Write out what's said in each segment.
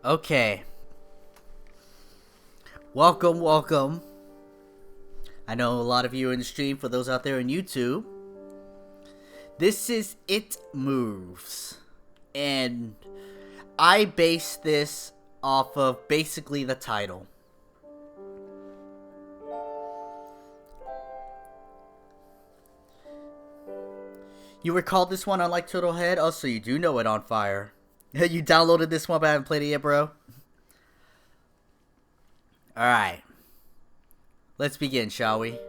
Okay. Welcome. I know a lot of you are in the stream. For those out there on YouTube, this is It Moves. And I base this off of basically the title. You recall this one unlike Turtle Head? Oh, so you do know it on fire. You downloaded this one but haven't played it yet, bro? Alright. Let's begin, shall we?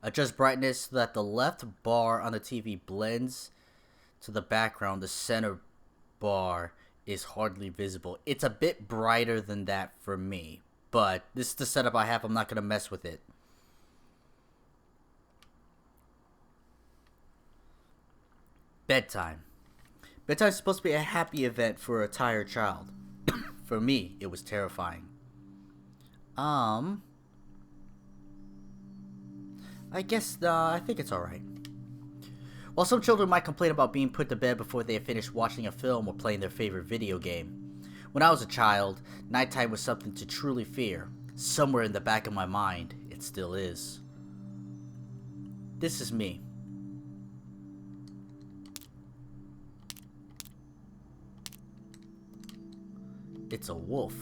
Adjust brightness so that the left bar on the TV blends to the background. The center bar is hardly visible. It's a bit brighter than that for me, but this is the setup I have. I'm not going to mess with it. Bedtime. Bedtime is supposed to be a happy event for a tired child. For me, it was terrifying. I think it's alright. While some children might complain about being put to bed before they have finished watching a film or playing their favorite video game, when I was a child, nighttime was something to truly fear. Somewhere in the back of my mind, it still is. This is me. It's a wolf.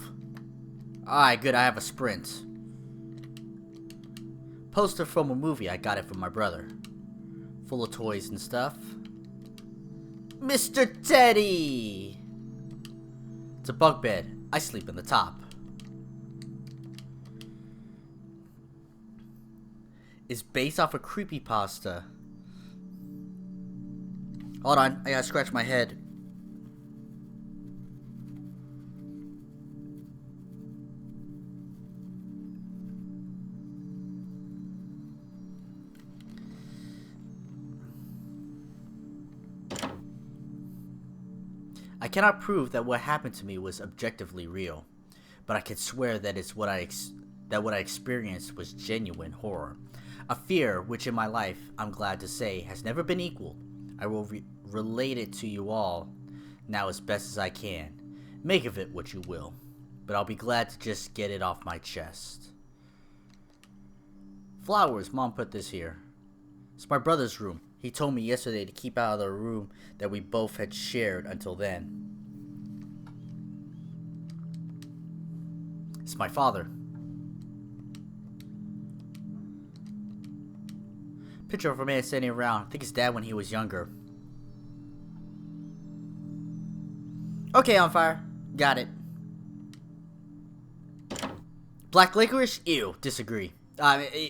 Alright, good, I have a sprint. Poster from a movie, I got it from my brother. Full of toys and stuff. Mr. Teddy! It's a bunk bed. I sleep in the top. It's based off a creepypasta. Hold on, I gotta scratch my head. I cannot prove that what happened to me was objectively real, but I can swear that what I experienced was genuine horror. A fear which in my life, I'm glad to say, has never been equaled. I will relate it to you all now as best as I can. Make of it what you will, but I'll be glad to just get it off my chest. Flowers, Mom put this here. It's my brother's room. He told me yesterday to keep out of the room that we both had shared until then. It's my father. Picture of a man standing around. I think his dad when he was younger. Okay, on fire. Got it. Black licorice? Ew. Disagree.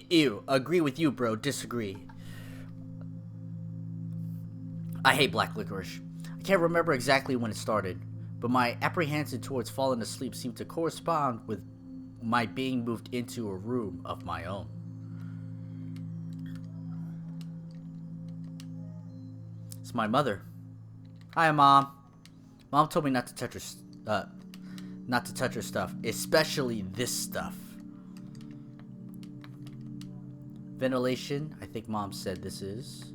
Ew. Agree with you, bro. Disagree. I hate black licorice. I can't remember exactly when it started, but my apprehension towards falling asleep seemed to correspond with my being moved into a room of my own. It's my mother. Hi, Mom. Mom told me not to touch her stuff, especially this stuff. Ventilation. I think Mom said this is.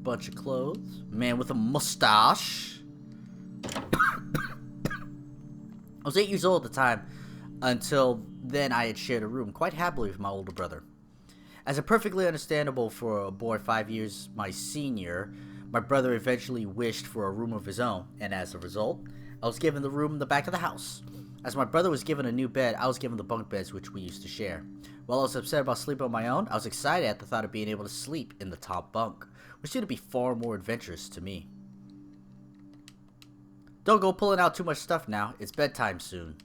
Bunch of clothes. Man with a mustache. I was 8 years old at the time. Until then, I had shared a room quite happily with my older brother. As a perfectly understandable for a boy 5 years my senior, my brother eventually wished for a room of his own, and as a result, I was given the room in the back of the house. As my brother was given a new bed, I was given the bunk beds which we used to share. While I was upset about sleeping on my own, I was excited at the thought of being able to sleep in the top bunk, which seemed to be far more adventurous to me. Don't go pulling out too much stuff now. It's bedtime soon.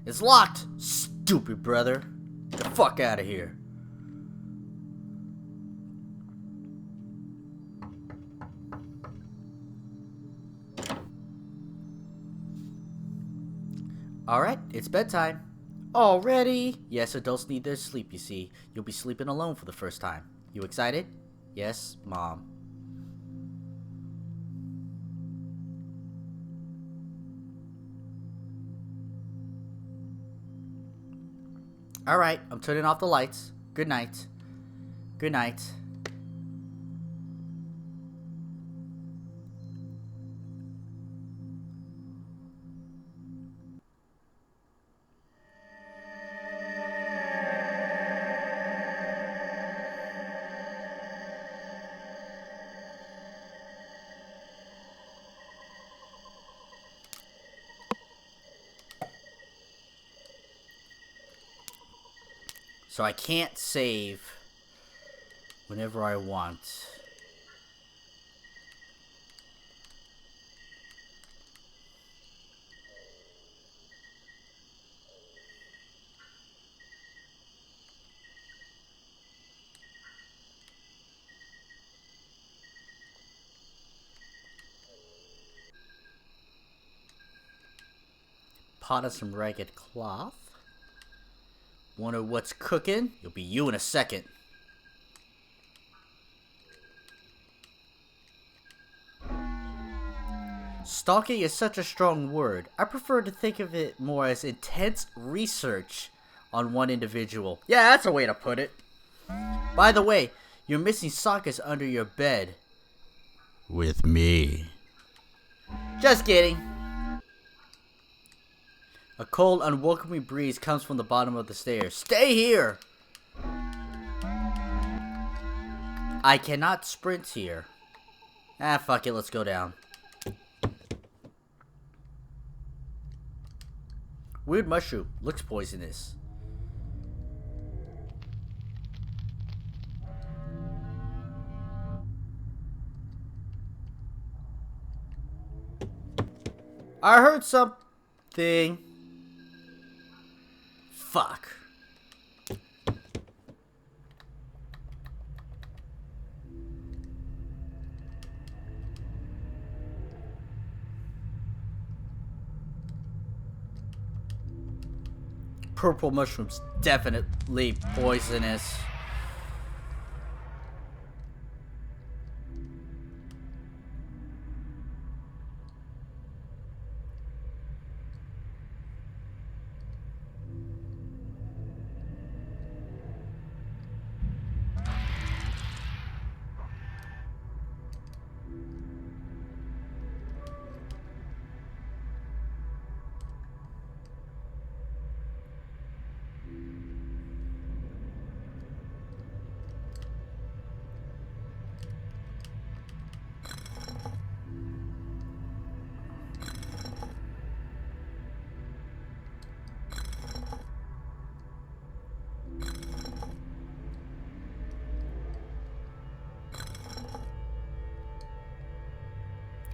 It's locked! Stupid brother. Get the fuck out of here. Alright, it's bedtime. Already? Yes, adults need their sleep, you see. You'll be sleeping alone for the first time. You excited? Yes, Mom. Alright, I'm turning off the lights. Good night. Good night. So I can't save whenever I want. Pot of some ragged cloth. Wonder what's cooking? You'll be you in a second. Stalking is such a strong word. I prefer to think of it more as intense research on one individual. Yeah, that's a way to put it. By the way, your missing sock is under your bed. With me. Just kidding. A cold, unwelcoming breeze comes from the bottom of the stairs. Stay here! I cannot sprint here. Ah, fuck it, let's go down. Weird mushroom. Looks poisonous. I heard something. Fuck. Purple mushrooms, definitely poisonous.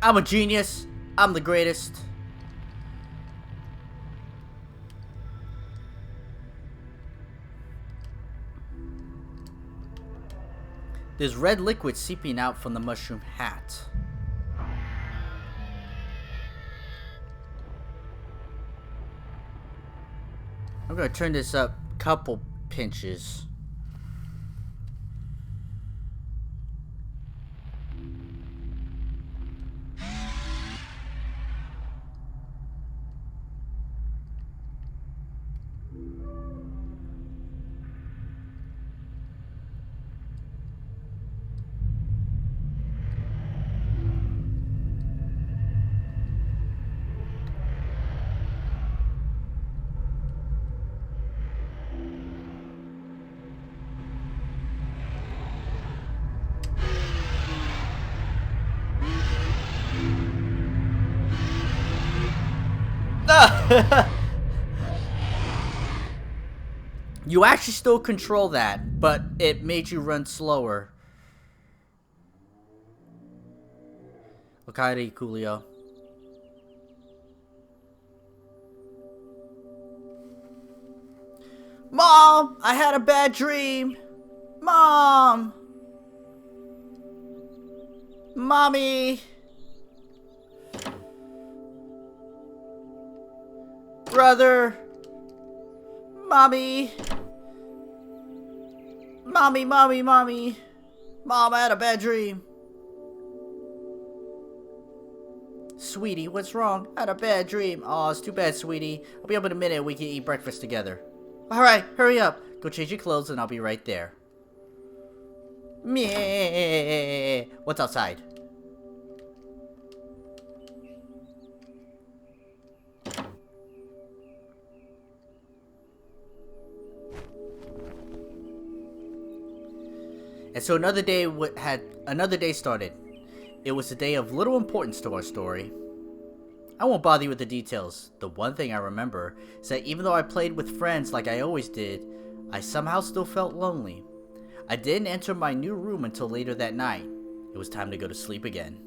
I'm a genius. I'm the greatest. There's red liquid seeping out from the mushroom hat. I'm gonna turn this up a couple pinches. You actually still control that, but it made you run slower. Okay, Coolio. Mom, I had a bad dream. Mom. Mommy. Brother. Mommy. Mommy. Mom, I had a bad dream. Sweetie, what's wrong? I had a bad dream. Aw, it's too bad, sweetie. I'll be up in a minute and we can eat breakfast together. Alright, hurry up. Go change your clothes and I'll be right there. Meh. What's outside? And so another day started. It was a day of little importance to our story. I won't bother you with the details. The one thing I remember is that even though I played with friends like I always did, I somehow still felt lonely. I didn't enter my new room until later that night. It was time to go to sleep again.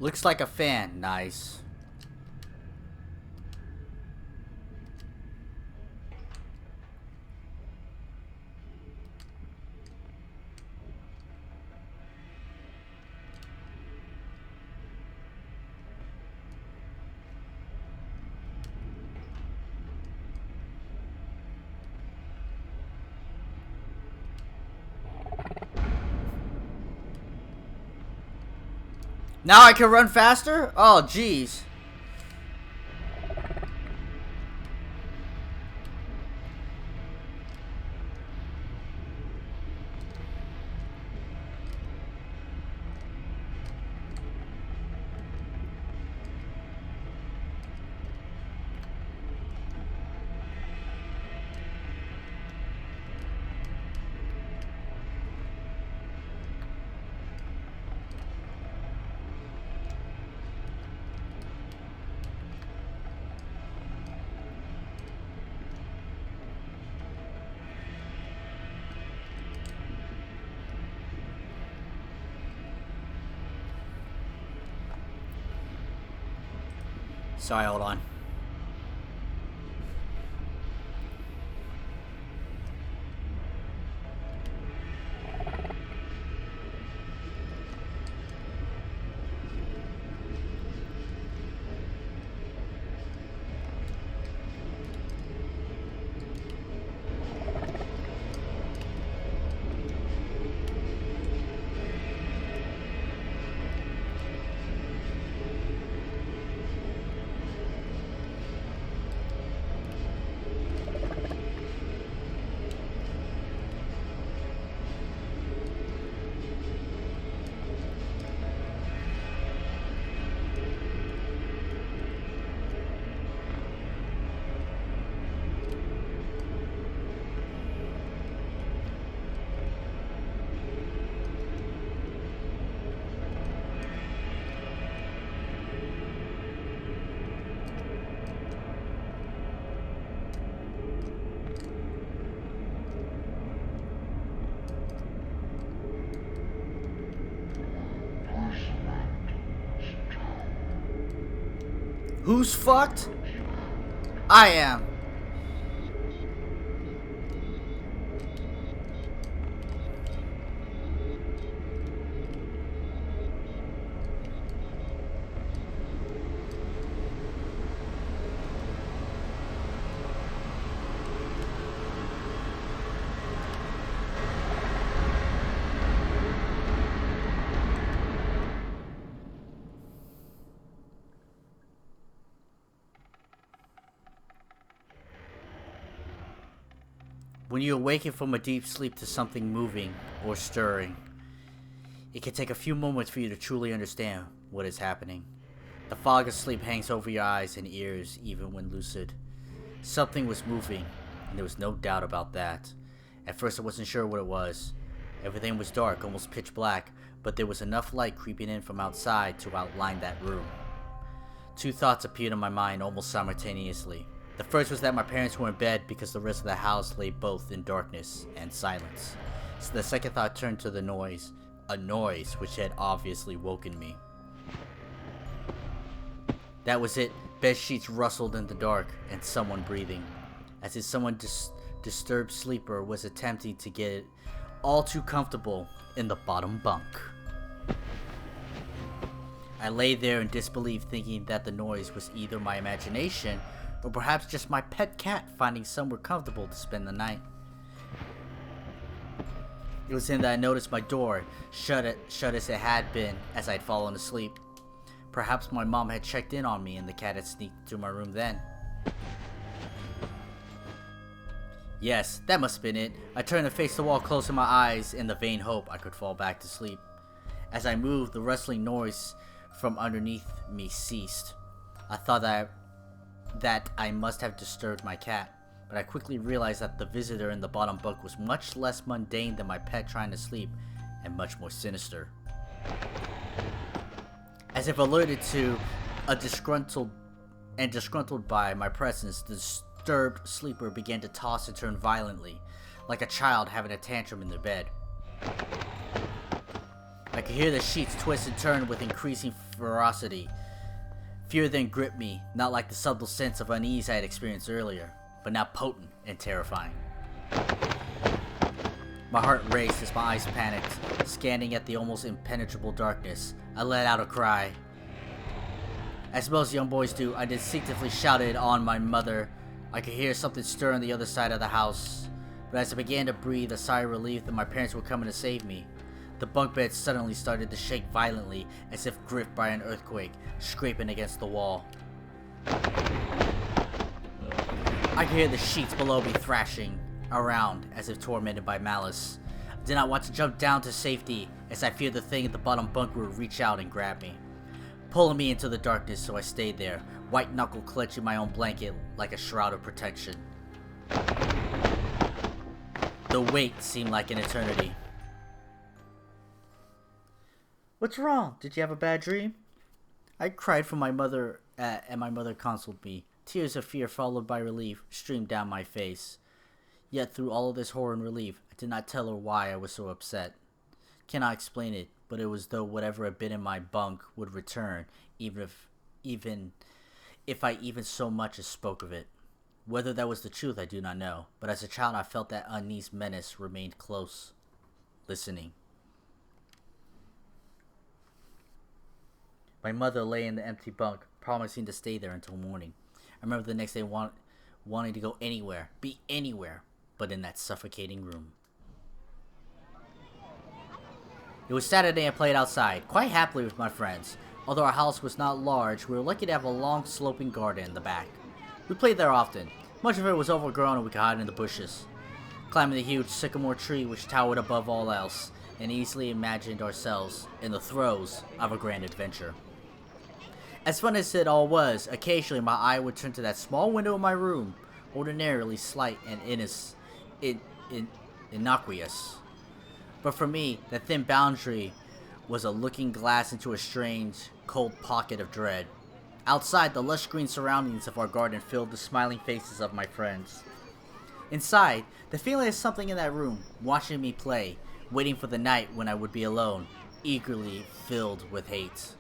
Looks like a fan. Nice. Now I can run faster? Oh, jeez. Sorry, hold on. Who's fucked? I am. When you awaken from a deep sleep to something moving or stirring, It can take a few moments for you to truly understand what is happening. The fog of sleep hangs over your eyes and ears even when lucid. Something was moving, and there was no doubt about that. At first I wasn't sure what it was. Everything was dark, almost pitch black, but there was enough light creeping in from outside to outline that room. Two thoughts appeared in my mind almost simultaneously. The first was that my parents were in bed because the rest of the house lay both in darkness and silence. So the second thought turned to the noise, a noise which had obviously woken me. That was it. Bed sheets rustled in the dark and someone breathing, as if someone disturbed sleeper was attempting to get all too comfortable in the bottom bunk. I lay there in disbelief, thinking that the noise was either my imagination or perhaps just my pet cat finding somewhere comfortable to spend the night. It was then that I noticed my door shut as it had been as I'd fallen asleep. Perhaps my mom had checked in on me and the cat had sneaked into my room then. Yes, that must have been it. I turned to face the wall, closing my eyes in the vain hope I could fall back to sleep. As I moved, the rustling noise from underneath me ceased. I thought that I must have disturbed my cat, but I quickly realized that the visitor in the bottom bunk was much less mundane than my pet trying to sleep, and much more sinister. As if alerted to a disgruntled by my presence, the disturbed sleeper began to toss and turn violently, like a child having a tantrum in their bed. I could hear the sheets twist and turn with increasing ferocity. Fear then gripped me, not like the subtle sense of unease I had experienced earlier, but now potent and terrifying. My heart raced as my eyes panicked, scanning at the almost impenetrable darkness. I let out a cry. As most young boys do, I instinctively shouted on my mother. I could hear something stir on the other side of the house, but as I began to breathe a sigh of relief that my parents were coming to save me, the bunk bed suddenly started to shake violently, as if gripped by an earthquake, scraping against the wall. I could hear the sheets below me thrashing around, as if tormented by malice. I did not want to jump down to safety, as I feared the thing at the bottom bunk would reach out and grab me, pulling me into the darkness, so I stayed there, white-knuckle clutching my own blanket like a shroud of protection. The wait seemed like an eternity. "What's wrong? Did you have a bad dream?" I cried for my mother, and my mother consoled me. Tears of fear followed by relief streamed down my face. Yet through all of this horror and relief, I did not tell her why I was so upset. Cannot explain it, but it was though whatever had been in my bunk would return, even if I even so much as spoke of it. Whether that was the truth, I do not know, but as a child I felt that uneasy menace remained close, listening. My mother lay in the empty bunk, promising to stay there until morning. I remember the next day wanting to go anywhere, be anywhere, but in that suffocating room. It was Saturday and I played outside, quite happily with my friends. Although our house was not large, we were lucky to have a long sloping garden in the back. We played there often. Much of it was overgrown and we could hide in the bushes. Climbing the huge sycamore tree which towered above all else, and easily imagined ourselves in the throes of a grand adventure. As fun as it all was, occasionally my eye would turn to that small window in my room, ordinarily slight and innocuous. But for me, that thin boundary was a looking glass into a strange, cold pocket of dread. Outside, the lush green surroundings of our garden filled the smiling faces of my friends. Inside, the feeling of something in that room, watching me play, waiting for the night when I would be alone, eagerly filled with hate.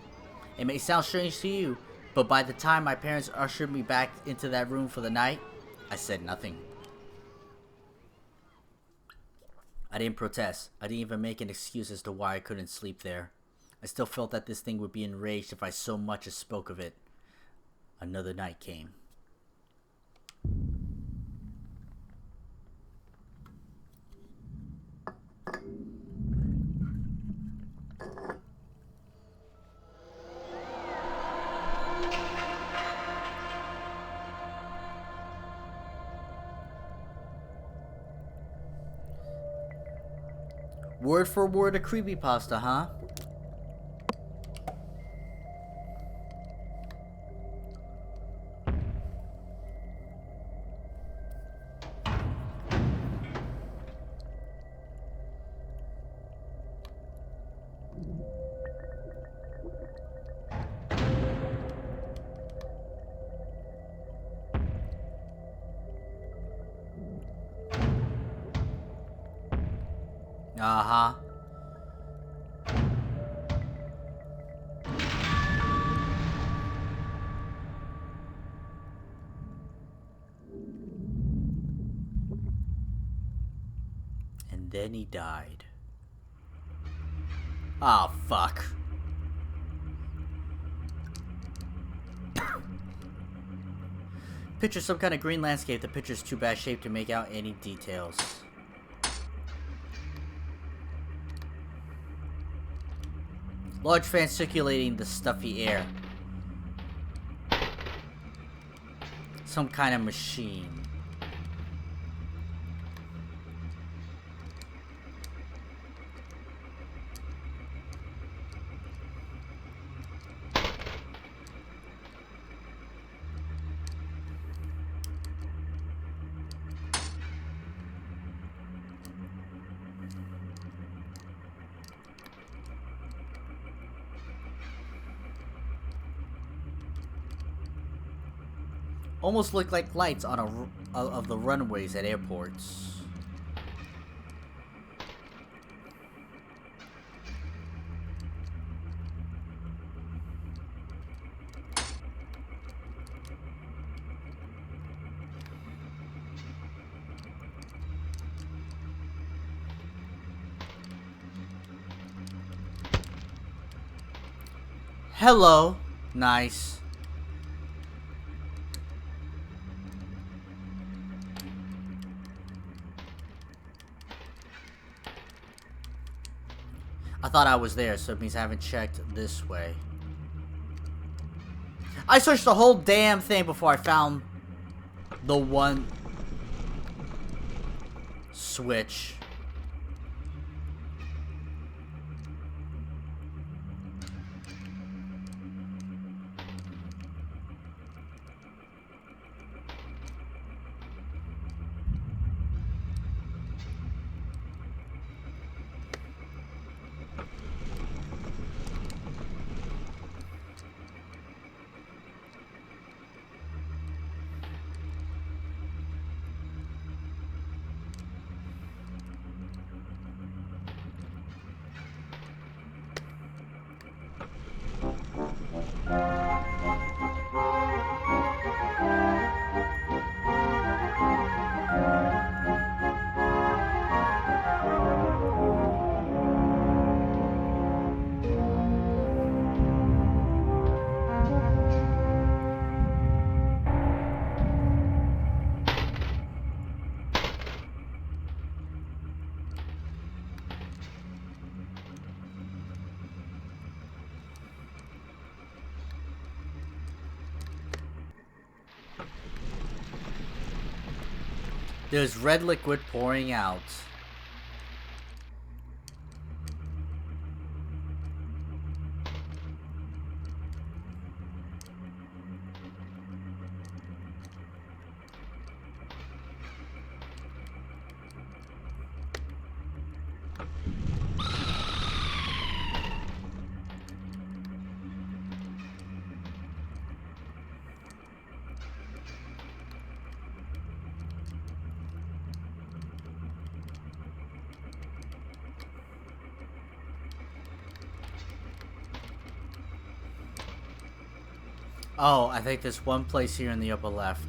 It may sound strange to you, but by the time my parents ushered me back into that room for the night, I said nothing. I didn't protest. I didn't even make an excuse as to why I couldn't sleep there. I still felt that this thing would be enraged if I so much as spoke of it. Another night came. Word for word a creepypasta, huh? Uh-huh. And then he died. Oh, fuck. Picture some kind of green landscape. The picture's too bad shape to make out any details. Large fan circulating the stuffy air. Some kind of machine. Almost look like lights on of the runways at airports. Hello. Nice. I thought I was there, so it means I haven't checked this way. I searched the whole damn thing before I found the one switch. There's red liquid pouring out. Oh, I think there's one place here in the upper left.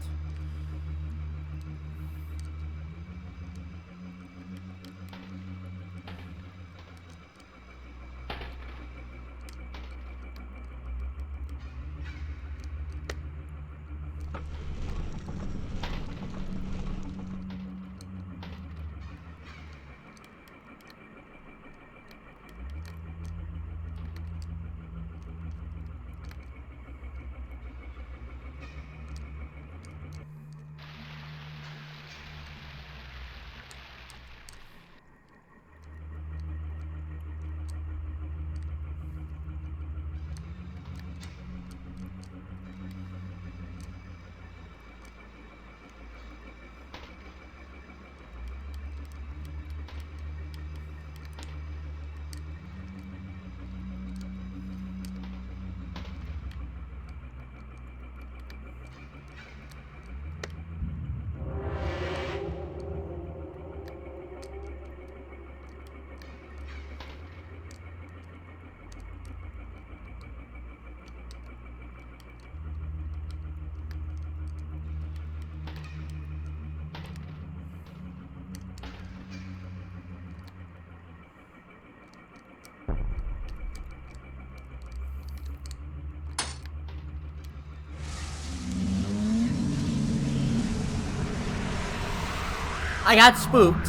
I got spooked.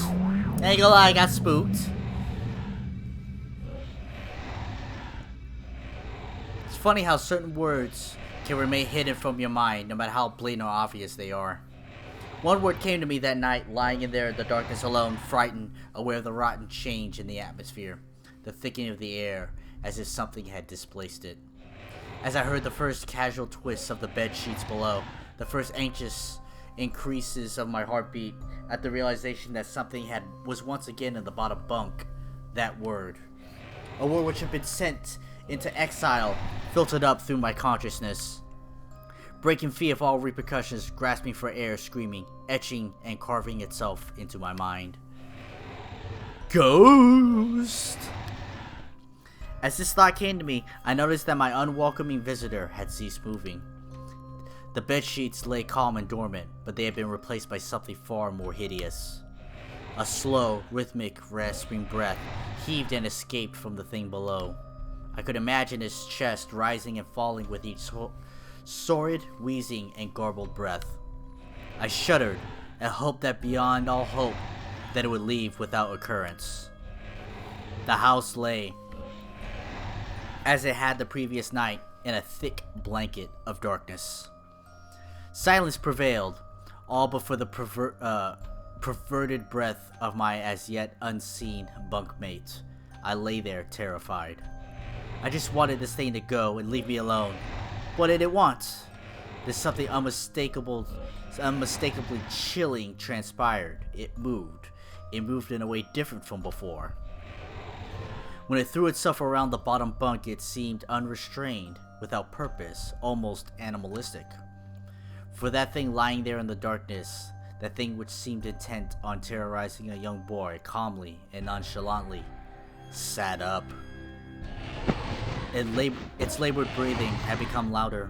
Ain't gonna lie, I got spooked. It's funny how certain words can remain hidden from your mind, no matter how blatant or obvious they are. One word came to me that night, lying in there in the darkness alone, frightened, aware of the rotten change in the atmosphere, the thickening of the air, as if something had displaced it. As I heard the first casual twists of the bed sheets below, the first anxious increases of my heartbeat at the realization that something was once again in the bottom bunk, that word. A word which had been sent into exile, filtered up through my consciousness. Breaking free of all repercussions, grasping for air, screaming, etching and carving itself into my mind. Ghost! As this thought came to me, I noticed that my unwelcoming visitor had ceased moving. The bedsheets lay calm and dormant, but they had been replaced by something far more hideous. A slow, rhythmic, rasping breath heaved and escaped from the thing below. I could imagine his chest rising and falling with each sordid, wheezing, and garbled breath. I shuddered and hoped that beyond all hope that it would leave without occurrence. The house lay, as it had the previous night, in a thick blanket of darkness. Silence prevailed, all but for the perverted breath of my as yet unseen bunkmate. I lay there terrified. I just wanted this thing to go and leave me alone. What did it want? There's something unmistakably chilling transpired. It moved. It moved in a way different from before. When it threw itself around the bottom bunk, it seemed unrestrained, without purpose, almost animalistic. For that thing lying there in the darkness, that thing which seemed intent on terrorizing a young boy calmly and nonchalantly, sat up. Its labored breathing had become louder.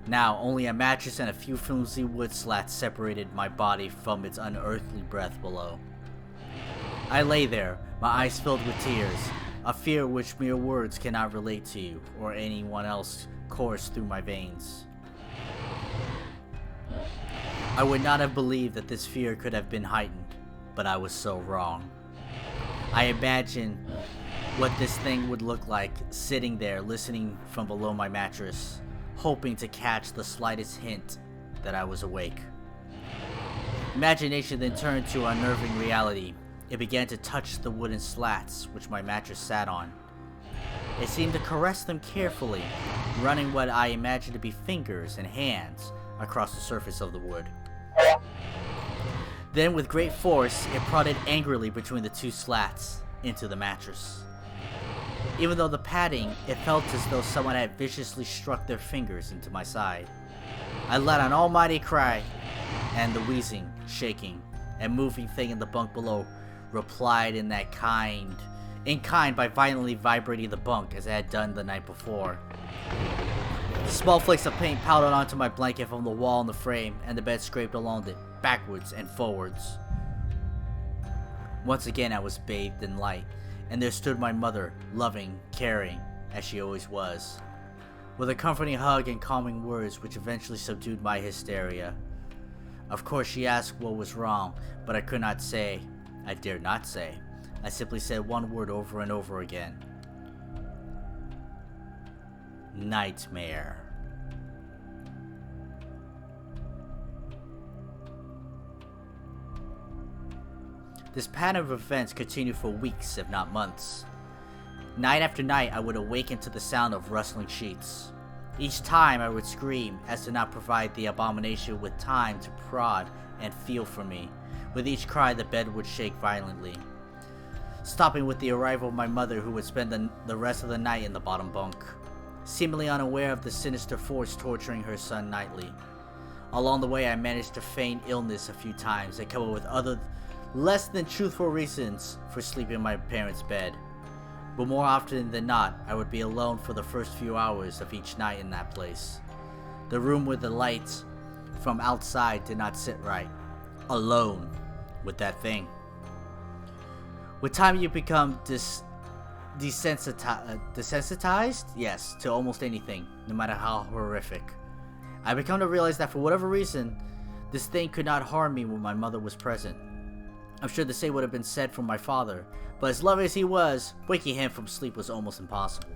Now, only a mattress and a few flimsy wood slats separated my body from its unearthly breath below. I lay there, my eyes filled with tears, a fear which mere words cannot relate to, or anyone else coursed through my veins. I would not have believed that this fear could have been heightened, but I was so wrong. I imagined what this thing would look like, sitting there listening from below my mattress, hoping to catch the slightest hint that I was awake. Imagination then turned to unnerving reality. It began to touch the wooden slats which my mattress sat on. It seemed to caress them carefully, running what I imagined to be fingers and hands across the surface of the wood. Then with great force, it prodded angrily between the two slats into the mattress. Even though the padding, it felt as though someone had viciously struck their fingers into my side. I let an almighty cry, and the wheezing, shaking, and moving thing in the bunk below replied in kind by violently vibrating the bunk as it had done the night before. Small flakes of paint powdered onto my blanket from the wall and the frame, and the bed scraped along it, backwards and forwards. Once again I was bathed in light, and there stood my mother, loving, caring, as she always was, with a comforting hug and calming words which eventually subdued my hysteria. Of course she asked what was wrong, but I could not say. I dared not say. I simply said one word over and over again. Nightmare. This pattern of events continued for weeks, if not months. Night after night, I would awaken to the sound of rustling sheets. Each time I would scream, as to not provide the abomination with time to prod and feel for me. With each cry, the bed would shake violently, stopping with the arrival of my mother, who would spend the rest of the night in the bottom bunk, seemingly unaware of the sinister force torturing her son nightly. Along the way, I managed to feign illness a few times and come up with other less than truthful reasons for sleeping in my parents' bed. But more often than not, I would be alone for the first few hours of each night in that place. The room with the lights from outside did not sit right. Alone with that thing. With time, you become desensitized? Yes, to almost anything, no matter how horrific. I become to realize that for whatever reason, this thing could not harm me when my mother was present. I'm sure the same would have been said for my father, but as loving as he was, waking him from sleep was almost impossible.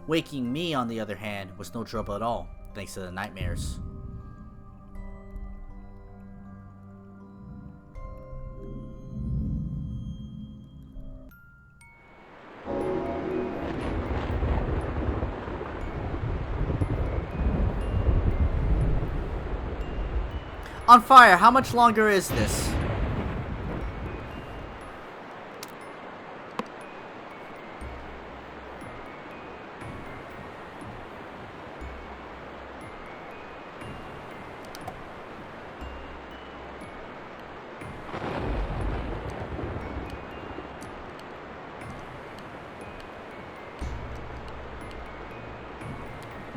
Waking me, on the other hand, was no trouble at all, thanks to the nightmares. On fire, how much longer is this?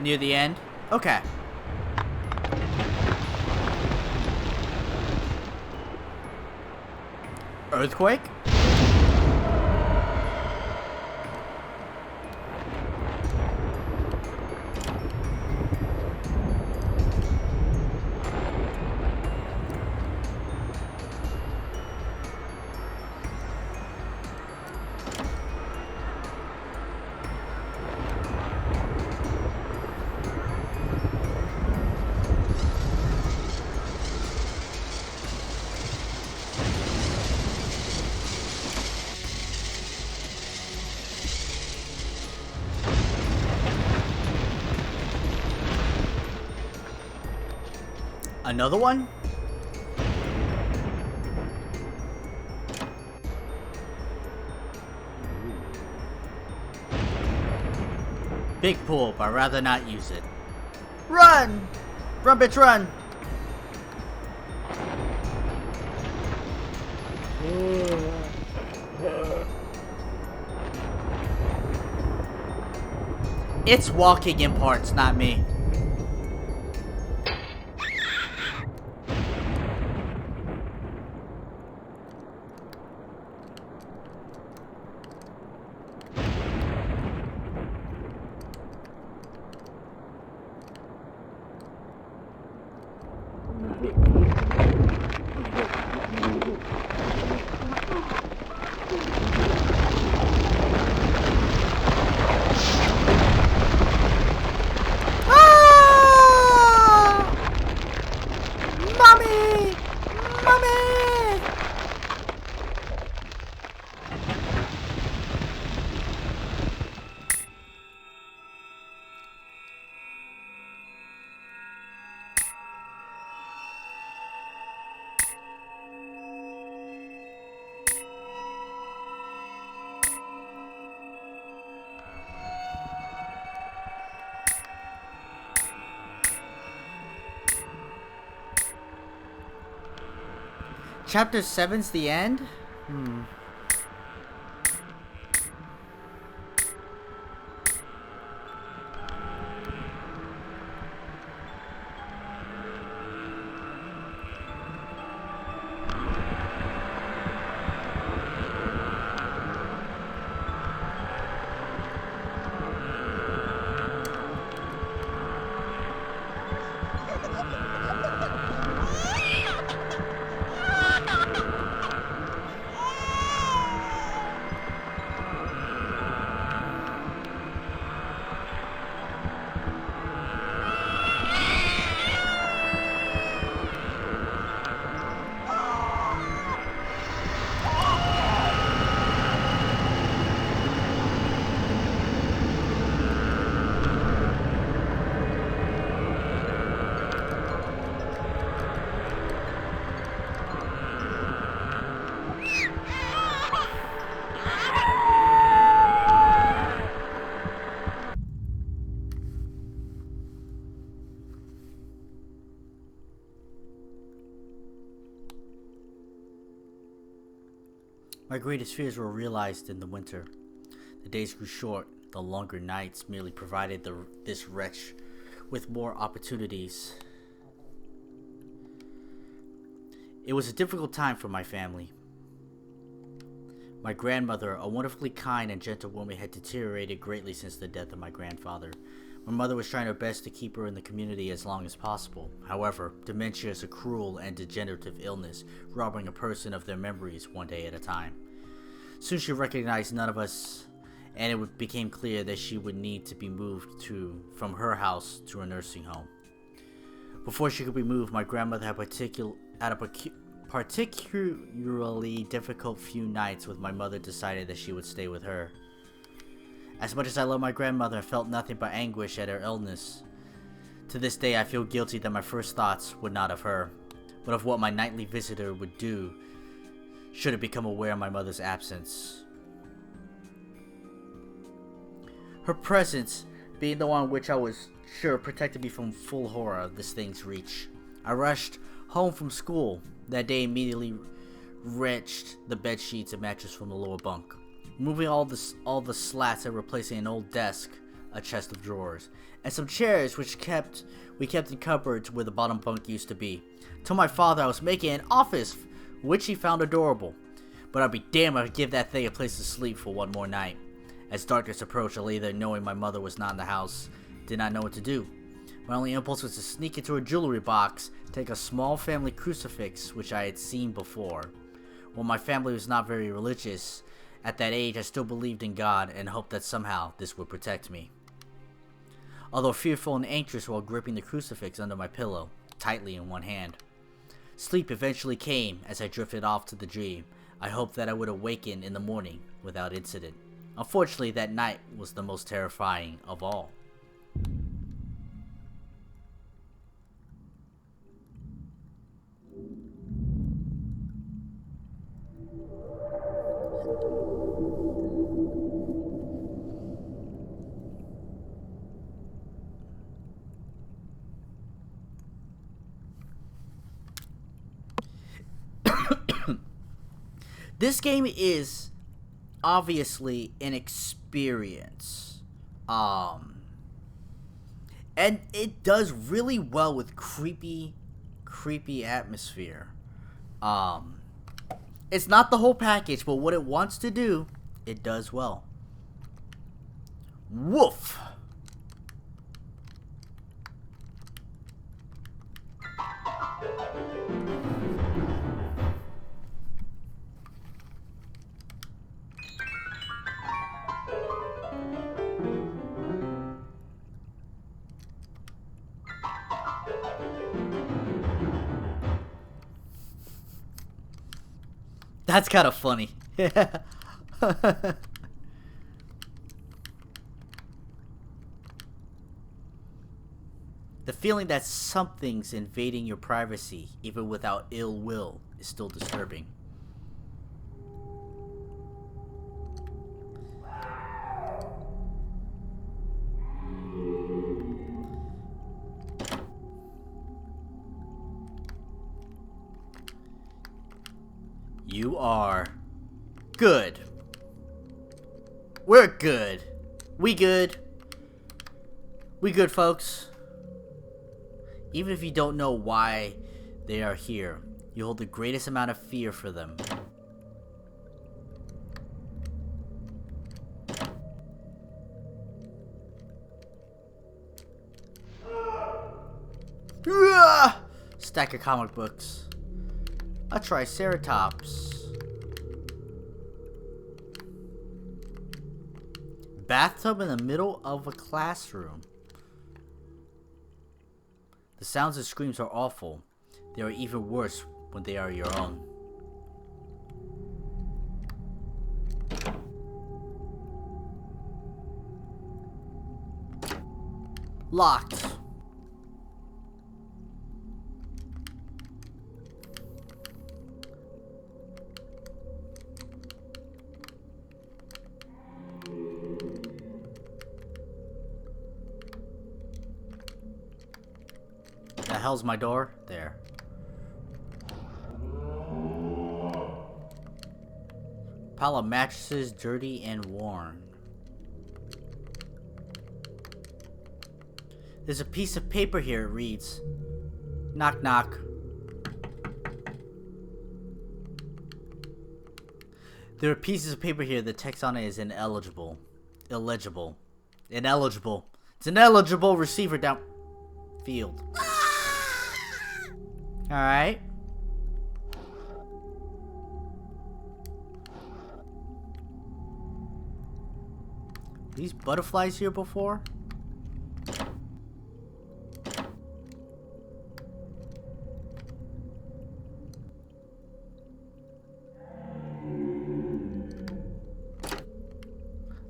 Near the end? Okay. Earthquake? Another one? Big pool, but I'd rather not use it. Run! Run, bitch, run! It's walking in parts, not me. Chapter 7's the end? My greatest fears were realized in the winter. The days grew short, the longer nights merely provided this wretch with more opportunities. It was a difficult time for my family. My grandmother, a wonderfully kind and gentle woman, had deteriorated greatly since the death of my grandfather. My mother was trying her best to keep her in the community as long as possible. However, dementia is a cruel and degenerative illness, robbing a person of their memories one day at a time. Soon she recognized none of us, and it became clear that she would need to be moved from her house to a nursing home. Before she could be moved, my grandmother had a particularly difficult few nights with my mother decided that she would stay with her. As much as I love my grandmother, I felt nothing but anguish at her illness. To this day, I feel guilty that my first thoughts were not of her, but of what my nightly visitor would do should it become aware of my mother's absence. Her presence being the one which I was sure protected me from full horror of this thing's reach. I rushed home from school that day, immediately wrenched the bed sheets and mattress from the lower bunk, moving all the slats and replacing an old desk, a chest of drawers, and some chairs which we kept in cupboards where the bottom bunk used to be. Told my father I was making an office, which he found adorable, but I'd be damned if I'd give that thing a place to sleep for one more night. As darkness approached, I lay there knowing my mother was not in the house, did not know what to do. My only impulse was to sneak into a jewelry box, take a small family crucifix which I had seen before. While my family was not very religious, at that age I still believed in God and hoped that somehow this would protect me. Although fearful and anxious while gripping the crucifix under my pillow, tightly in one hand. Sleep eventually came as I drifted off to the dream. I hoped that I would awaken in the morning without incident. Unfortunately, that night was the most terrifying of all. This game is obviously an experience. And it does really well with creepy atmosphere. It's not the whole package, but what it wants to do, it does well. Woof! That's kind of funny. The feeling that something's invading your privacy, even without ill will, is still disturbing. You are good. We're good. We good. We good, folks. Even if you don't know why they are here, you hold the greatest amount of fear for them. Stack of comic books. A triceratops. Bathtub in the middle of a classroom. The sounds and screams are awful. They are even worse when they are your own. Locked. The hell's my door? There. Pile of mattresses, dirty and worn. There's a piece of paper here, it reads. Knock knock. There are pieces of paper here, the text on it is ineligible. Illegible. Ineligible. It's an eligible receiver downfield. Alright. These butterflies here before?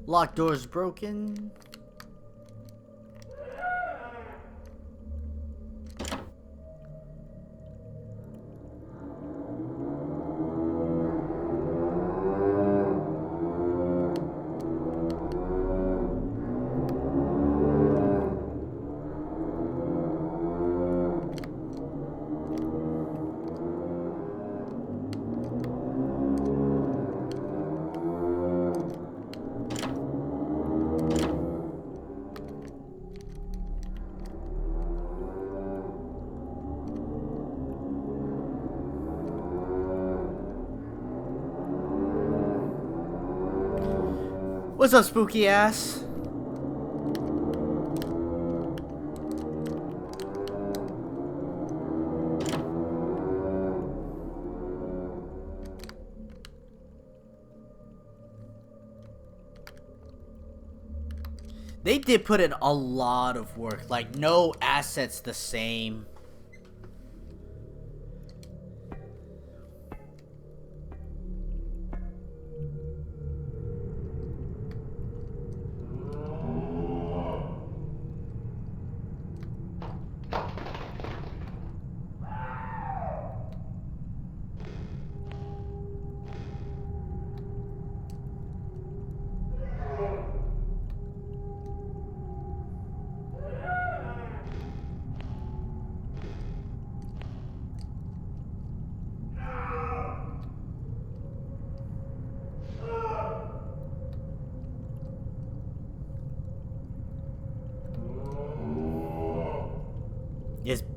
Locked doors broken. What's up, spooky ass? They did put in a lot of work, like no assets the same.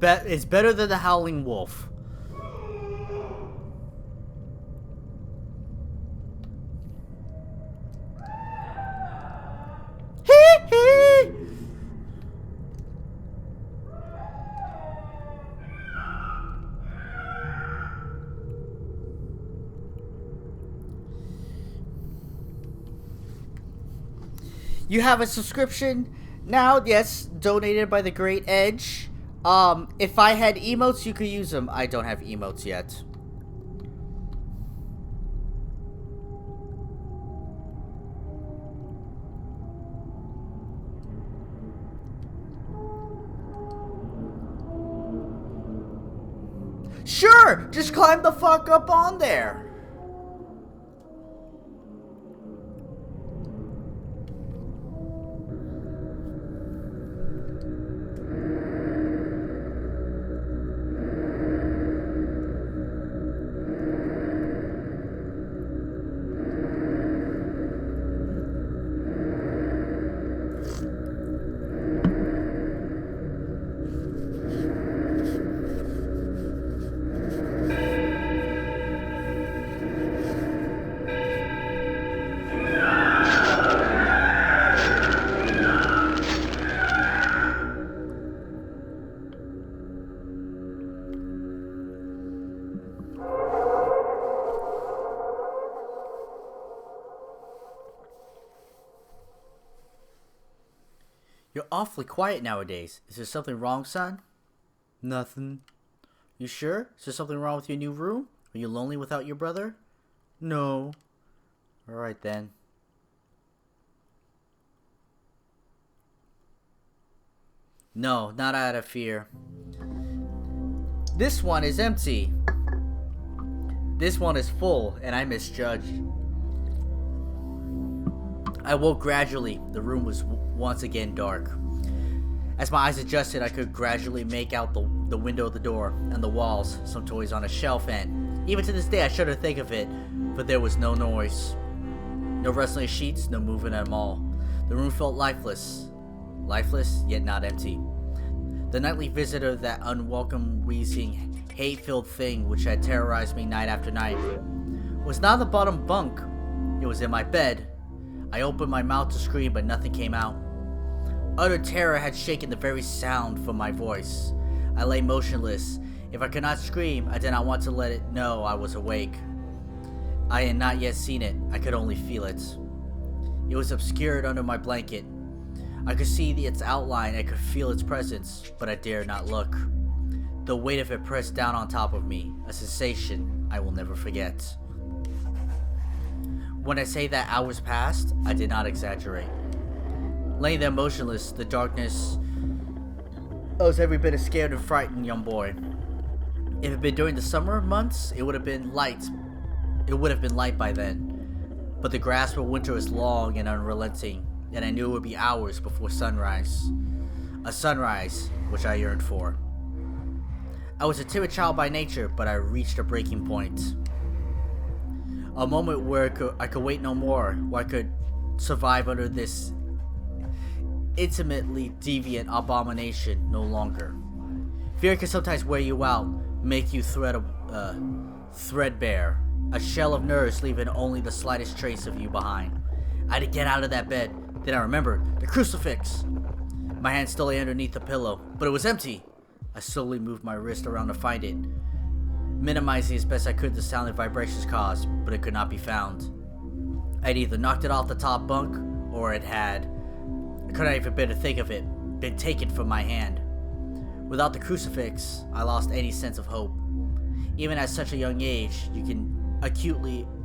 It's better than the Howling Wolf. You have a subscription now, yes, donated by the Great Edge. If I had emotes, you could use them. I don't have emotes yet. Sure! Just climb the fuck up on there! You're awfully quiet nowadays. Is there something wrong, son? Nothing. You sure? Is there something wrong with your new room? Are you lonely without your brother? No. Alright then. No, not out of fear. This one is empty. This one is full, and I misjudged. I woke gradually. The room was once again dark. As my eyes adjusted, I could gradually make out the window of the door and the walls, some toys on a shelf, and even to this day I shudder to think of it, but there was no noise. No rustling sheets, no movement at all. The room felt lifeless. Lifeless, yet not empty. The nightly visitor, that unwelcome, wheezing, hate-filled thing which had terrorized me night after night, was not in the bottom bunk. It was in my bed. I opened my mouth to scream, but nothing came out. Utter terror had shaken the very sound from my voice. I lay motionless. If I could not scream, I did not want to let it know I was awake. I had not yet seen it, I could only feel it. It was obscured under my blanket. I could see its outline, I could feel its presence, but I dared not look. The weight of it pressed down on top of me, a sensation I will never forget. When I say that hours passed, I did not exaggerate. Laying there motionless, the darkness, I was every bit a scared and frightened young boy. If it had been during the summer months, it would have been light. It would have been light by then. But the grasp of winter is long and unrelenting, and I knew it would be hours before sunrise. A sunrise which I yearned for. I was a timid child by nature, but I reached a breaking point. A moment where I could wait no more, where I could survive under this intimately deviant abomination no longer. Fear can sometimes wear you out, make you threadbare, a shell of nerves leaving only the slightest trace of you behind. I had to get out of that bed. Then I remembered the crucifix. My hand still lay underneath the pillow, but it was empty. I slowly moved my wrist around to find it, minimizing as best I could the sound the vibrations caused, but it could not be found. I'd either knocked it off the top bunk, or it had, I couldn't even bear to think of it, been taken from my hand. Without the crucifix, I lost any sense of hope. Even at such a young age, you can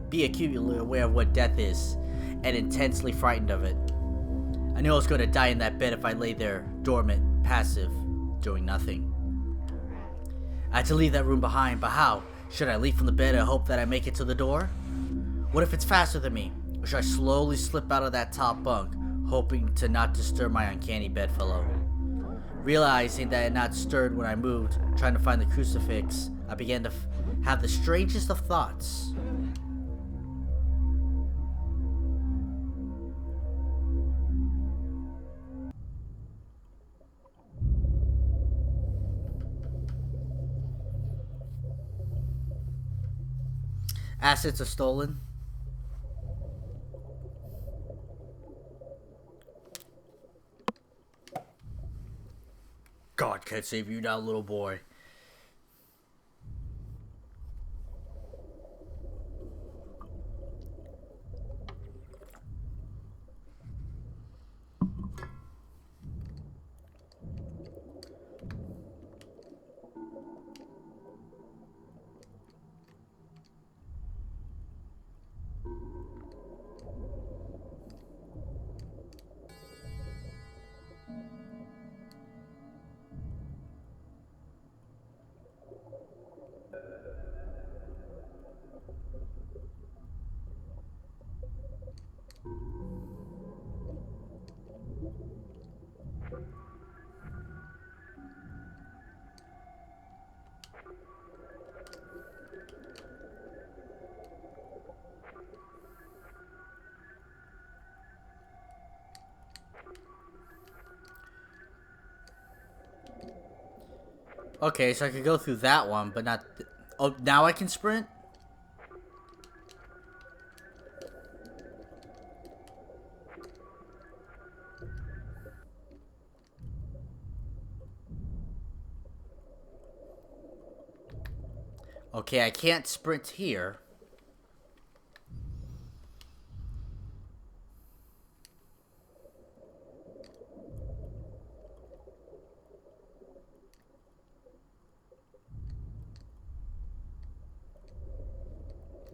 be acutely aware of what death is, and intensely frightened of it. I knew I was going to die in that bed if I lay there, dormant, passive, doing nothing. I had to leave that room behind, but how? Should I leap from the bed and hope that I make it to the door? What if it's faster than me? Or should I slowly slip out of that top bunk, hoping to not disturb my uncanny bedfellow? Realizing that I had not stirred when I moved, trying to find the crucifix, I began to have the strangest of thoughts. Assets are stolen. God can't save you now, little boy. Okay, so I could go through that one, but not... Oh, now I can sprint? Okay, I can't sprint here.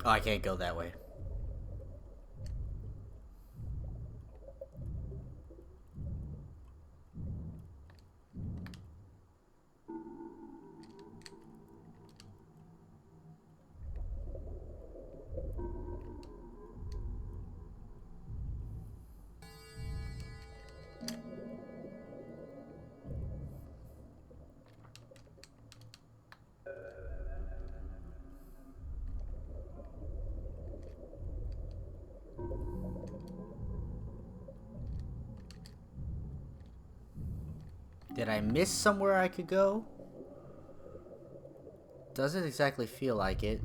Oh, I can't go that way. Did I miss somewhere I could go? Doesn't exactly feel like it.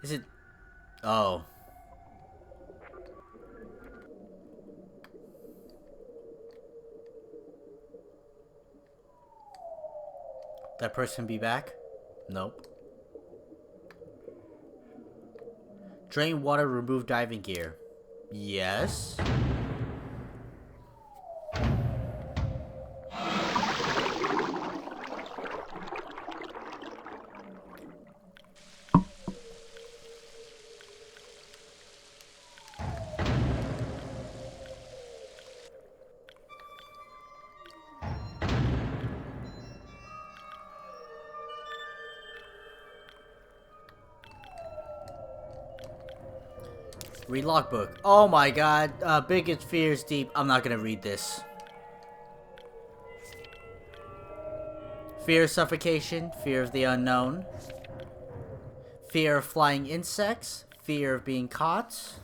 Is it... Oh. That person be back? Nope. Drain water, remove diving gear. Yes. Read logbook. Oh my god. Biggest fears deep. I'm not gonna read this. Fear of suffocation. Fear of the unknown. Fear of flying insects. Fear of being caught.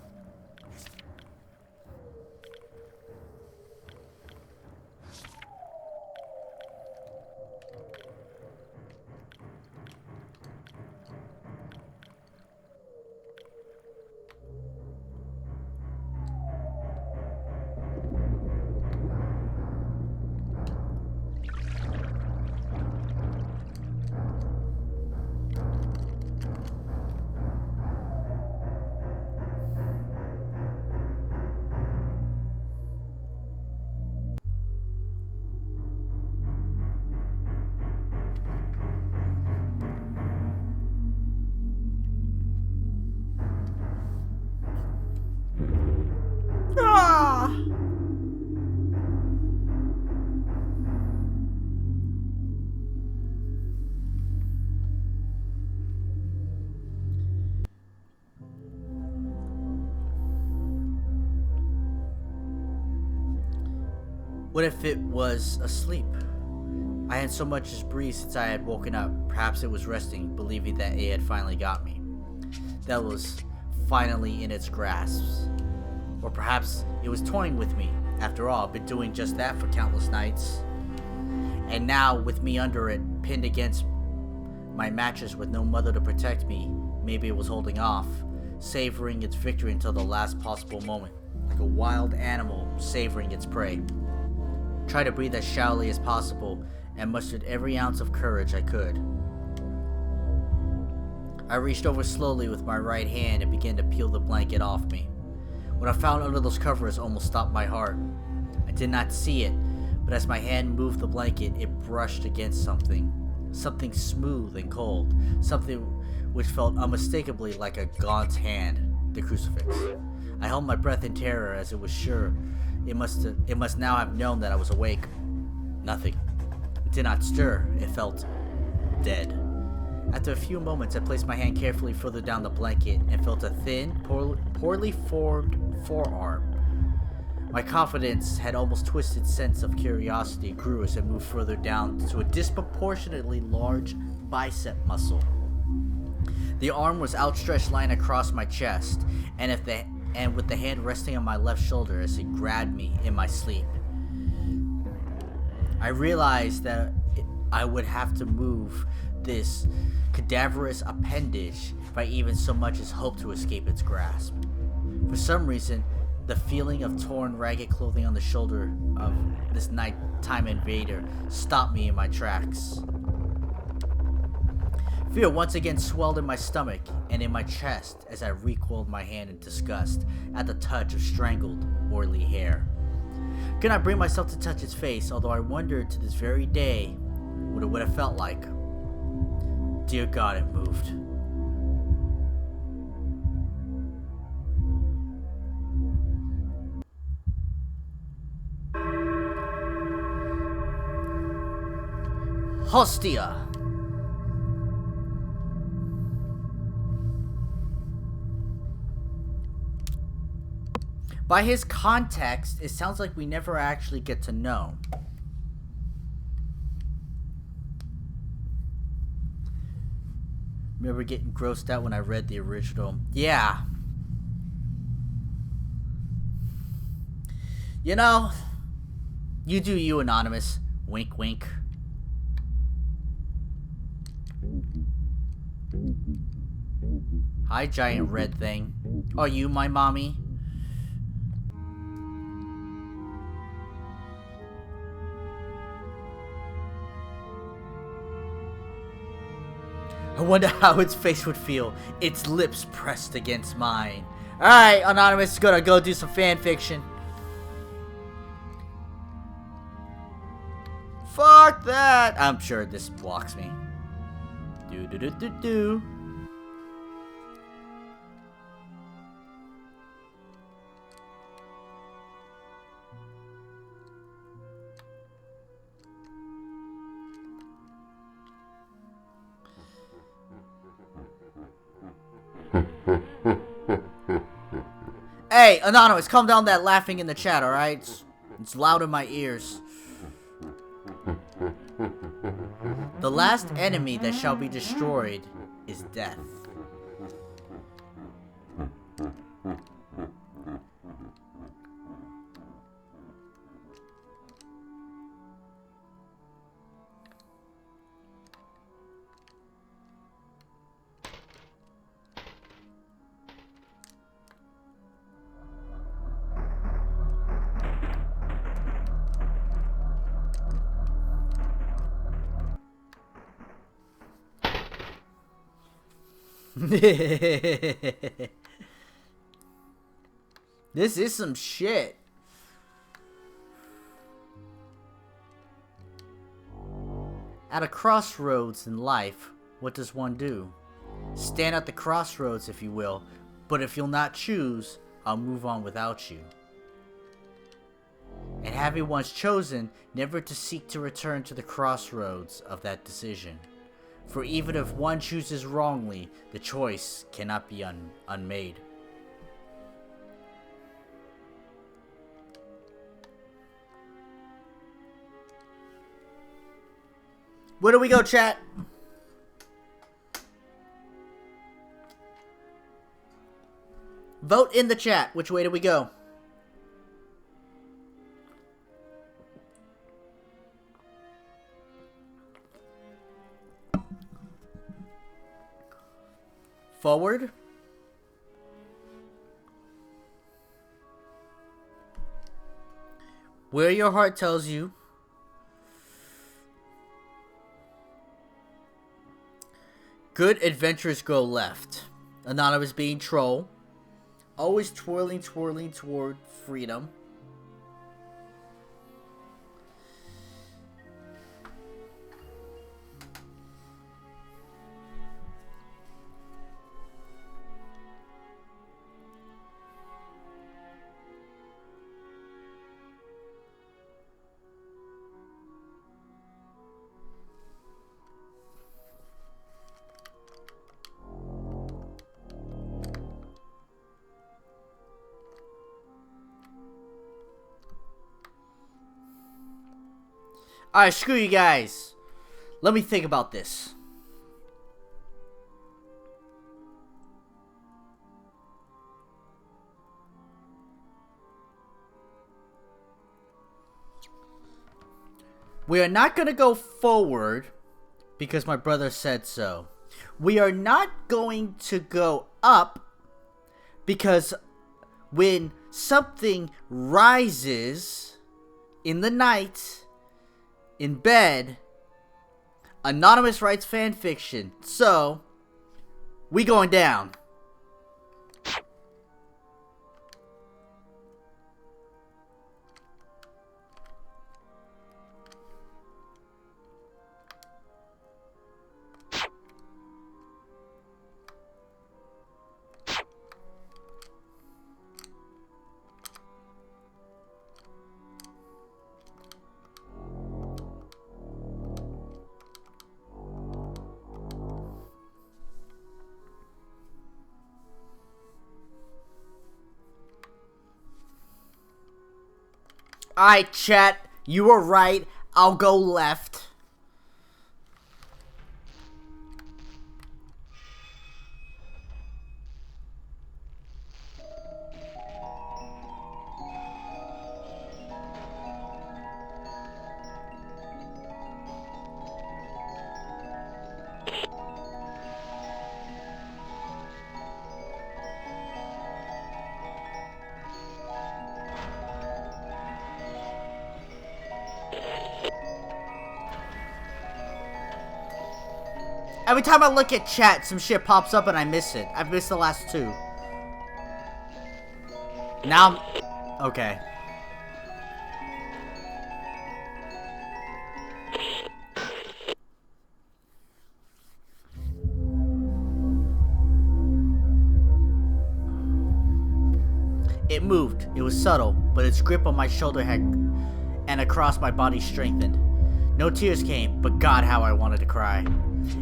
What if it was asleep? I had so much as breathed since I had woken up. Perhaps it was resting, believing that it had finally got me. That was finally in its grasp. Or perhaps it was toying with me. After all, I've been doing just that for countless nights. And now, with me under it, pinned against my mattress with no mother to protect me, maybe it was holding off, savoring its victory until the last possible moment, like a wild animal savoring its prey. Tried to breathe as shallowly as possible, and mustered every ounce of courage I could. I reached over slowly with my right hand and began to peel the blanket off me. What I found under those covers almost stopped my heart. I did not see it, but as my hand moved the blanket, it brushed against something. Something smooth and cold. Something which felt unmistakably like a gaunt hand. The crucifix. I held my breath in terror as it was sure it must now have known that I was awake. Nothing. It did not stir. It felt dead. After a few moments, I placed my hand carefully further down the blanket and felt a thin, poorly formed forearm. My confidence had almost twisted sense of curiosity grew as I moved further down to a disproportionately large bicep muscle. The arm was outstretched lying across my chest, and with the hand resting on my left shoulder as it grabbed me in my sleep. I realized that I would have to move this cadaverous appendage if I even so much as hoped to escape its grasp. For some reason, the feeling of torn, ragged clothing on the shoulder of this nighttime invader stopped me in my tracks. Fear once again swelled in my stomach and in my chest as I recoiled my hand in disgust at the touch of strangled, oily hair. Could not bring myself to touch its face, although I wondered to this very day what it would have felt like. Dear God, it moved. Hostia! By his context, it sounds like we never actually get to know. Remember getting grossed out when I read the original? Yeah. You know, you do you, Anonymous. Wink, wink. Hi, giant red thing. Are you my mommy? I wonder how its face would feel, its lips pressed against mine. Alright, Anonymous is gonna go do some fan fiction. Fuck that! I'm sure this blocks me. Do do do do do. Hey, Anonymous, calm down that laughing in the chat, alright? It's loud in my ears. The last enemy that shall be destroyed is death. This is some shit. At a crossroads in life, what does one do? Stand at the crossroads, if you will, but if you'll not choose, I'll move on without you. And having once chosen, never to seek to return to the crossroads of that decision. For even if one chooses wrongly, the choice cannot be unmade. Where do we go, chat? Vote in the chat. Which way do we go? Forward. Where your heart tells you. Good adventures go left. Anonymous being troll. Always twirling toward freedom. Alright, screw you guys. Let me think about this. We are not going to go forward because my brother said so. We are not going to go up because when something rises in the night in bed, Anonymous writes fanfiction. So, we going down. Alright, chat. You were right. I'll go left. Every time I look at chat, some shit pops up and I miss it. I've missed the last two. Now I'm... Okay. It moved. It was subtle, but its grip on my shoulder had and across my body strengthened. No tears came, but God, how I wanted to cry.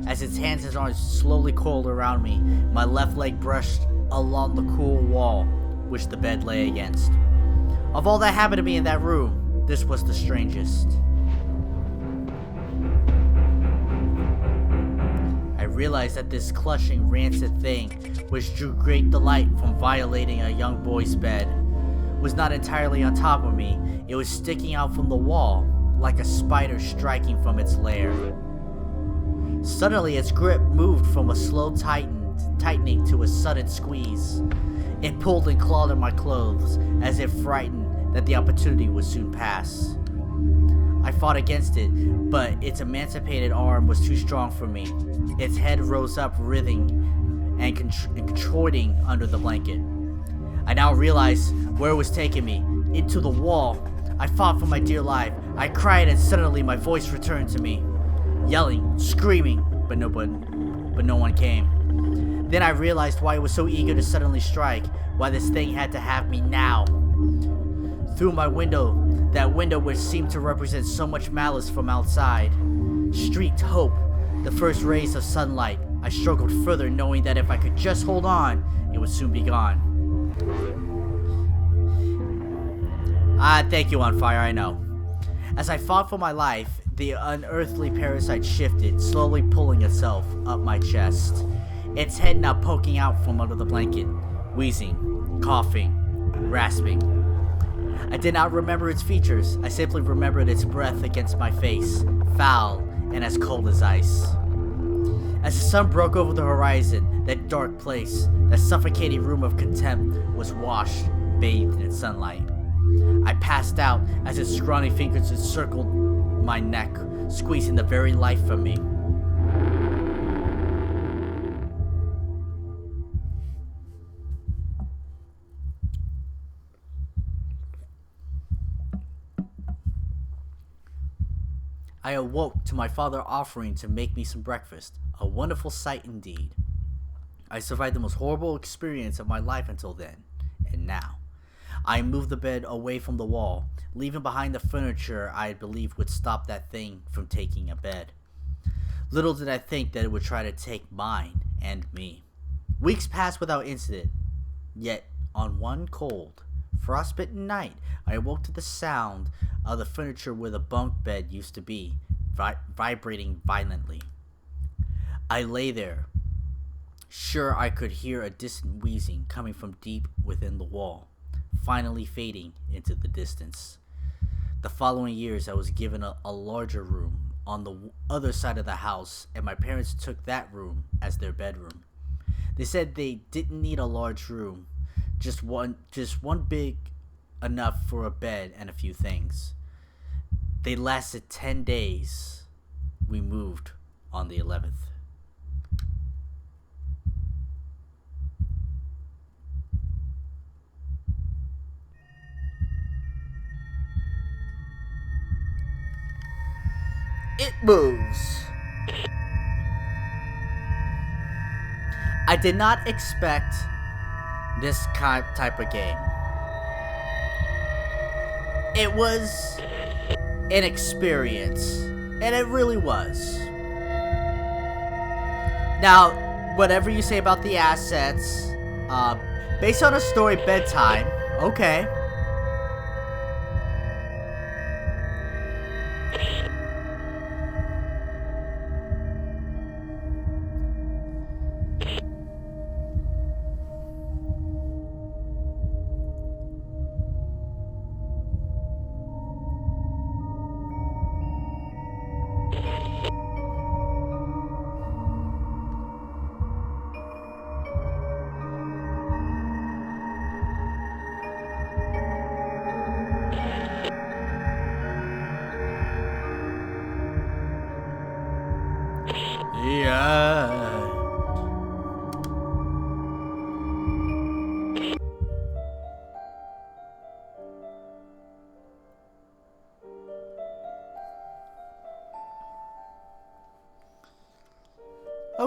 As its hands and arms slowly coiled around me, my left leg brushed along the cool wall, which the bed lay against. Of all that happened to me in that room, this was the strangest. I realized that this clutching, rancid thing, which drew great delight from violating a young boy's bed, was not entirely on top of me. It was sticking out from the wall, like a spider striking from its lair. Suddenly, its grip moved from a slow tightening to a sudden squeeze. It pulled and clawed at my clothes, as if frightened that the opportunity would soon pass. I fought against it, but its emancipated arm was too strong for me. Its head rose up, writhing and contorting under the blanket. I now realized where it was taking me, into the wall. I fought for my dear life. I cried, and suddenly my voice returned to me, yelling, screaming, but no one came. Then I realized why it was so eager to suddenly strike, why this thing had to have me now. Through my window, that window which seemed to represent so much malice from outside, streaked hope, the first rays of sunlight. I struggled further, knowing that if I could just hold on, it would soon be gone. Thank you, On Fire, I know. As I fought for my life, the unearthly parasite shifted, slowly pulling itself up my chest, its head now poking out from under the blanket, wheezing, coughing, rasping. I did not remember its features. I simply remembered its breath against my face, foul and as cold as ice. As the sun broke over the horizon, that dark place, that suffocating room of contempt, was washed, bathed in sunlight. I passed out as its scrawny fingers encircled my neck, squeezing the very life from me. I awoke to my father offering to make me some breakfast, a wonderful sight indeed. I survived the most horrible experience of my life until then, and now. I moved the bed away from the wall, leaving behind the furniture I had believed would stop that thing from taking a bed. Little did I think that it would try to take mine and me. Weeks passed without incident, yet on one cold, frostbitten night, I awoke to the sound of the furniture where the bunk bed used to be, vibrating violently. I lay there, sure I could hear a distant wheezing coming from deep within the wall, finally fading into the distance. The following years, I was given a larger room on the other side of the house, and my parents took that room as their bedroom. They said they didn't need a large room, just one big enough for a bed and a few things. They lasted 10 days. We moved on the 11th. It moves. I did not expect this type of game. It was an experience, and it really was. Now, whatever you say about the assets, based on a story bedtime, okay.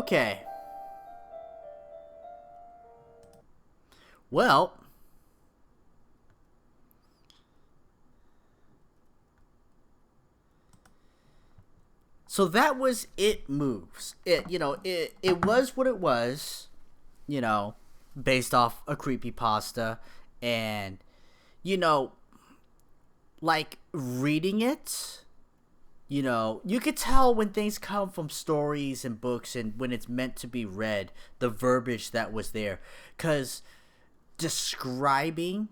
Okay. Well, so that was It Moves. It was what it was, you know, based off a creepypasta. And, you know, like reading it, you could tell when things come from stories and books and when it's meant to be read, the verbiage that was there. Because describing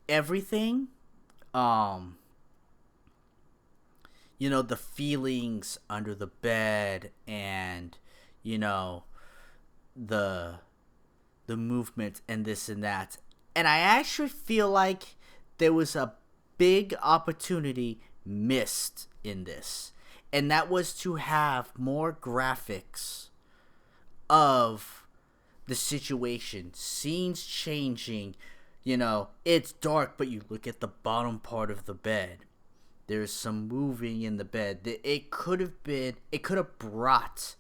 everything, um, the feelings under the bed and, you know, the the movement and this and that. And I actually feel like there was a big opportunity missed in this. And that was to have more graphics of the situation, scenes changing. It's dark, but you look at the bottom part of the bed. There's some moving in the bed. It could have brought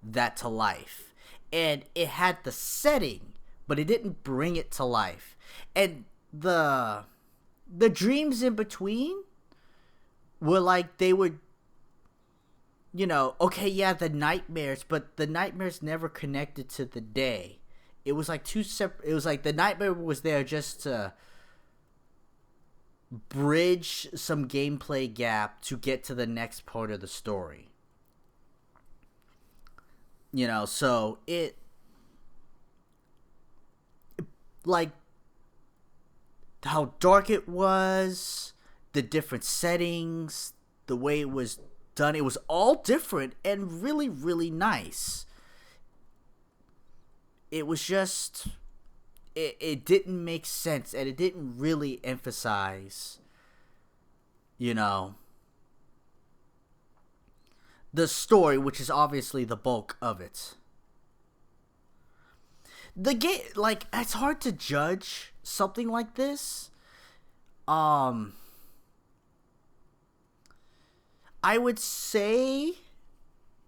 that to life. And it had the setting, but it didn't bring it to life. And the dreams in between were like they would, okay, yeah, the nightmares, but the nightmares never connected to the day. It was like two separate. It was like the nightmare was there just to bridge some gameplay gap to get to the next part of the story. So like how dark it was, the different settings, the way it was done, it was all different and really, really nice. It was just, it didn't make sense, and it didn't really emphasize, the story, which is obviously the bulk of it. The game, like, it's hard to judge something like this. I would say,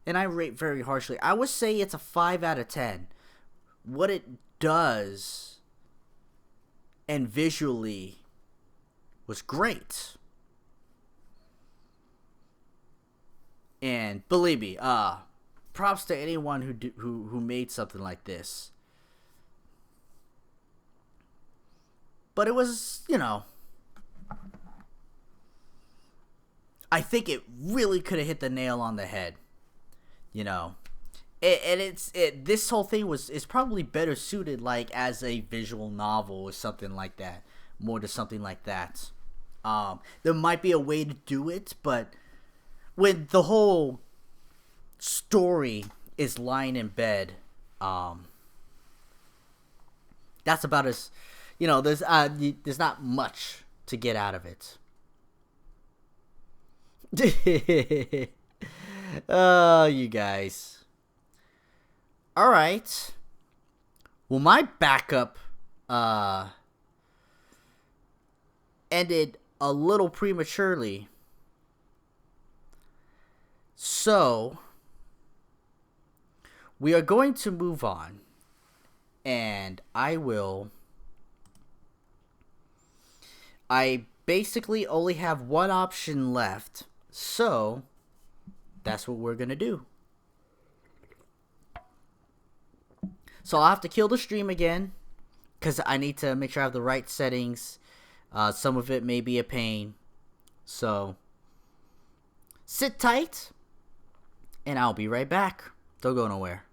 and I rate very harshly, I would say it's a 5 out of 10. What it does and visually was great. And believe me, props to anyone who made something like this. But it was, I think it really could have hit the nail on the head. This whole thing is probably better suited like as a visual novel or something like that, more to something like that. There might be a way to do it, but when the whole story is lying in bed, that's about as, there's not much to get out of it. Oh, you guys. All right. Well, my backup ended a little prematurely. So, we are going to move on. And I basically only have one option left. So, that's what we're going to do. So I'll have to kill the stream again, because I need to make sure I have the right settings. Some of it may be a pain. So, sit tight, and I'll be right back. Don't go nowhere.